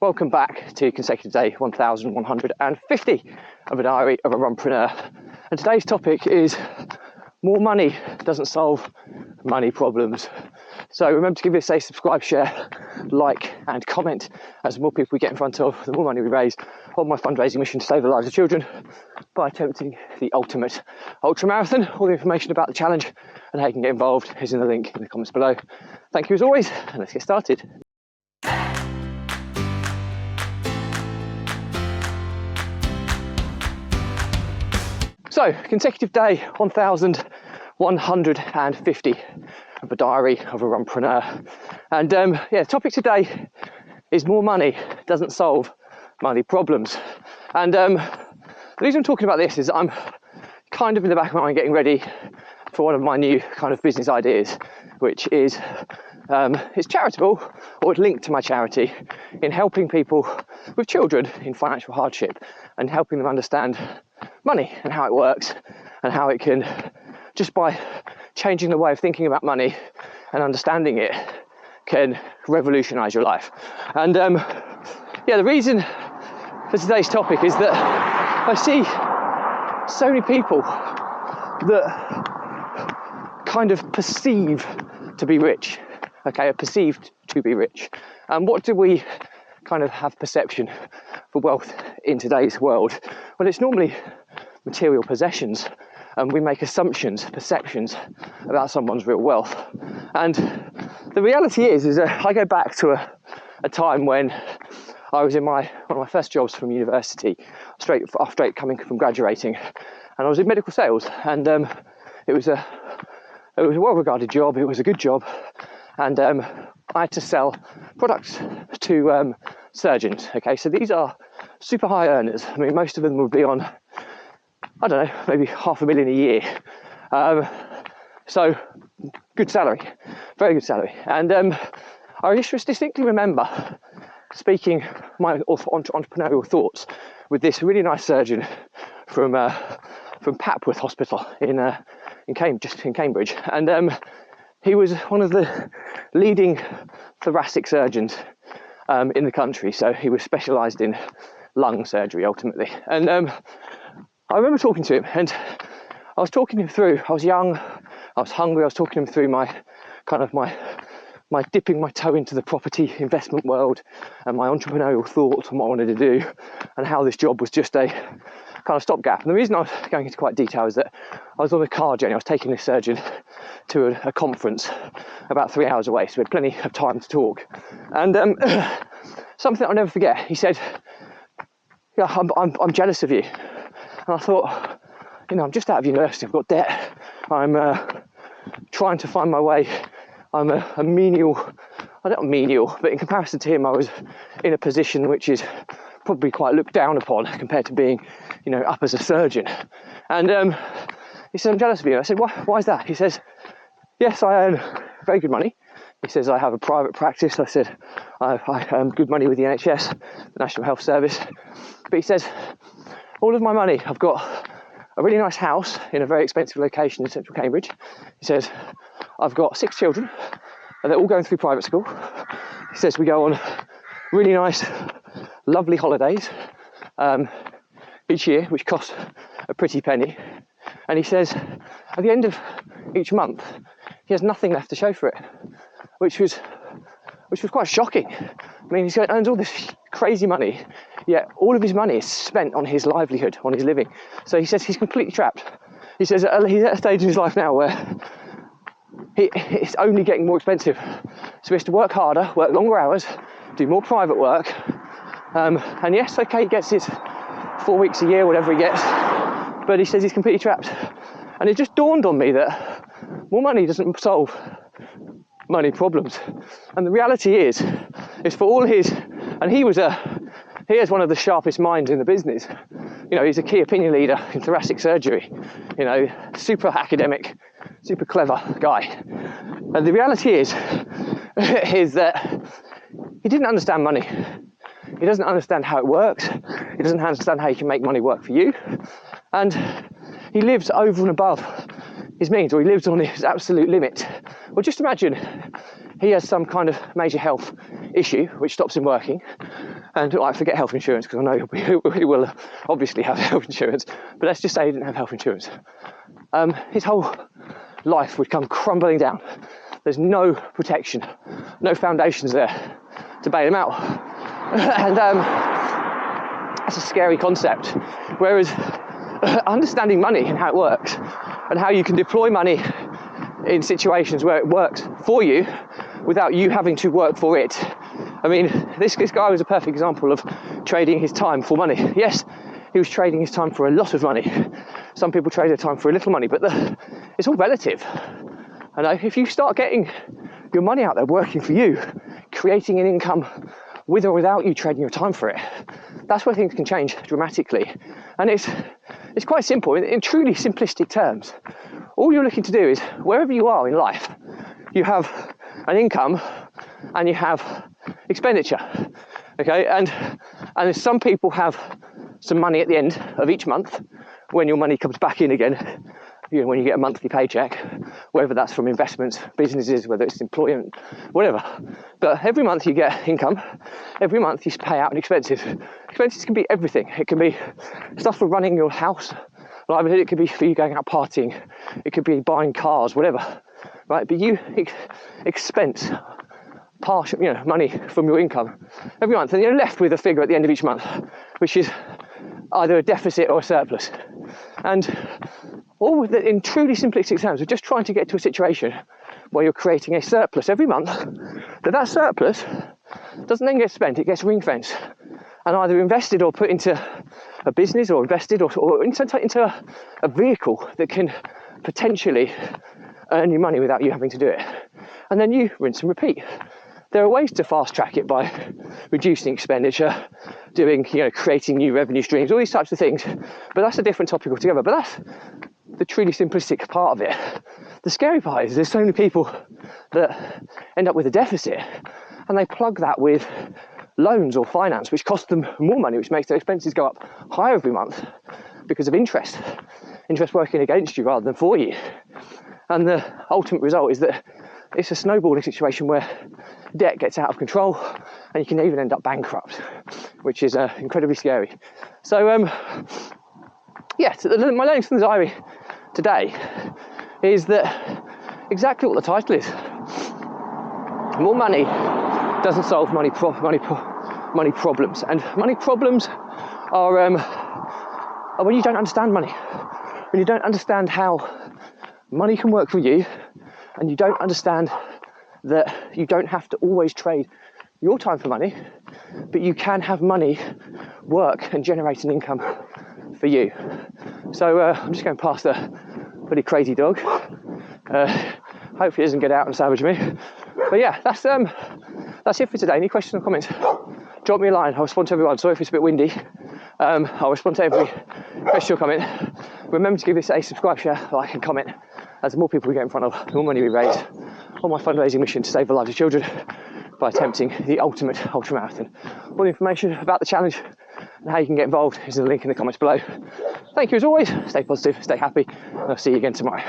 Welcome back to consecutive day 1150 of a diary of a runpreneur. And today's topic is more money doesn't solve money problems. So remember to give this a subscribe, share, like and comment, as the more people we get in front of, the more money we raise on my fundraising mission to save the lives of children by attempting the ultimate ultra marathon. All the information about the challenge and how you can get involved is in the link in the comments below. Thank you as always, and let's get started. So, consecutive day 1150 of a diary of a runpreneur. And the topic today is more money doesn't solve money problems. And the reason I'm talking about this is I'm kind of in the back of my mind getting ready for one of my new kind of business ideas, which is it's charitable, or it's linked to my charity, in helping people with children in financial hardship and helping them understand money and how it works and how it can, just by changing the way of thinking about money and understanding it, can revolutionize your life. And the reason for today's topic is that I see so many people that kind of perceive to be rich, are perceived to be rich. And what do we kind of have perception for wealth in today's world? Well, it's normally material possessions, and we make assumptions, perceptions about someone's real wealth. And the reality is that I go back to a time when I was in one of my first jobs from university, straight coming from graduating, and I was in medical sales, and it was a well-regarded job. It was a good job, and I had to sell products to surgeons. Okay, so these are super high earners. I mean, most of them would be on, I don't know, maybe $500,000 a year. So good salary, very good salary. And I just distinctly remember speaking my entrepreneurial thoughts with this really nice surgeon from Papworth Hospital in Cambridge, and he was one of the leading thoracic surgeons in the country. So he was specialised in lung surgery ultimately. And I remember talking to him, and I was talking him through. I was young, I was hungry. I was talking him through my dipping my toe into the property investment world and my entrepreneurial thoughts and what I wanted to do, and how this job was just a kind of stopgap. And the reason I was going into quite detail is that I was on a car journey. I was taking this surgeon to a conference about 3 hours away, so we had plenty of time to talk. And something I'll never forget. He said, "Yeah, I'm jealous of you." And I thought, I'm just out of university. I've got debt. I'm trying to find my way. I'm a menial, not menial, but in comparison to him, I was in a position which is probably quite looked down upon compared to being, up as a surgeon. And he said, "I'm jealous of you." I said, why is that? He says, "Yes, I earn very good money." He says, "I have a private practice." I said, I earn good money with the NHS, the National Health Service. But he says, "All of my money, I've got a really nice house in a very expensive location in central Cambridge." He says, "I've got 6 children, and they're all going through private school." He says, "We go on really nice, lovely holidays each year, which cost a pretty penny." And he says, at the end of each month, he has nothing left to show for it, which was quite shocking. I mean, he earns all this crazy money, yet all of his money is spent on his livelihood, on his living. So he says he's completely trapped. He says he's at a stage in his life now where it's only getting more expensive. So he has to work harder, work longer hours, do more private work. And yes, okay, he gets his 4 weeks a year, whatever he gets, but he says he's completely trapped. And it just dawned on me that more money doesn't solve money problems. And the reality is for all his, and he is one of the sharpest minds in the business. He's a key opinion leader in thoracic surgery, super academic, super clever guy. And the reality is that he didn't understand money. He doesn't understand how it works. He doesn't understand how you can make money work for you. And he lives over and above his means, or he lives on his absolute limit. Well, just imagine he has some kind of major health issue which stops him working, And I forget health insurance because I know he will obviously have health insurance, but let's just say he didn't have health insurance. His whole life would come crumbling down. There's no protection, no foundations there to bail him out. And that's a scary concept. Whereas understanding money and how it works and how you can deploy money in situations where it works for you without you having to work for it. I mean, this guy was a perfect example of trading his time for money. Yes, he was trading his time for a lot of money. Some people trade their time for a little money, but it's all relative. And if you start getting your money out there working for you, creating an income with or without you trading your time for it, that's where things can change dramatically. And it's quite simple. In truly simplistic terms, all you're looking to do is, wherever you are in life, you have an income and you have expenditure. Okay, and some people have some money at the end of each month when your money comes back in again, when you get a monthly paycheck, whether that's from investments, businesses, whether it's employment, whatever. But every month you get income, every month you pay out an expenses. Expenses can be everything. It can be stuff for running your house, livelihood. It could be for you going out partying. It could be buying cars, whatever, right? But you expense partial, money from your income every month, and you're left with a figure at the end of each month, which is either a deficit or a surplus. And all in truly simplistic terms, we're just trying to get to a situation where you're creating a surplus every month. That surplus doesn't then get spent; it gets ring-fenced and either invested or put into a business, or invested or into a vehicle that can potentially earn you money without you having to do it. And then you rinse and repeat. There are ways to fast track it by reducing expenditure, creating new revenue streams, all these types of things. But that's a different topic altogether. But that's the truly simplistic part of it. The scary part is there's so many people that end up with a deficit and they plug that with loans or finance, which cost them more money, which makes their expenses go up higher every month because of interest working against you rather than for you. And the ultimate result is that it's a snowballing situation where debt gets out of control and you can even end up bankrupt, which is incredibly scary. So my learning from the diary today is that exactly what the title is. More money doesn't solve money problems, and money problems are when you don't understand money, when you don't understand how money can work for you, and you don't understand that you don't have to always trade your time for money, but you can have money work and generate an income for you. So I'm just going past a pretty crazy dog. Hopefully it doesn't get out and savage me. But yeah, that's it for today. Any questions or comments? Drop me a line. I'll respond to everyone. Sorry if it's a bit windy. I'll respond to every question or comment. Remember to give this a subscribe, share, like and comment. As the more people we get in front of, the more money we raise on my fundraising mission to save the lives of children by attempting the ultimate ultramarathon. All the information about the challenge and how you can get involved is in the link in the comments below. Thank you as always. Stay positive, stay happy, and I'll see you again tomorrow.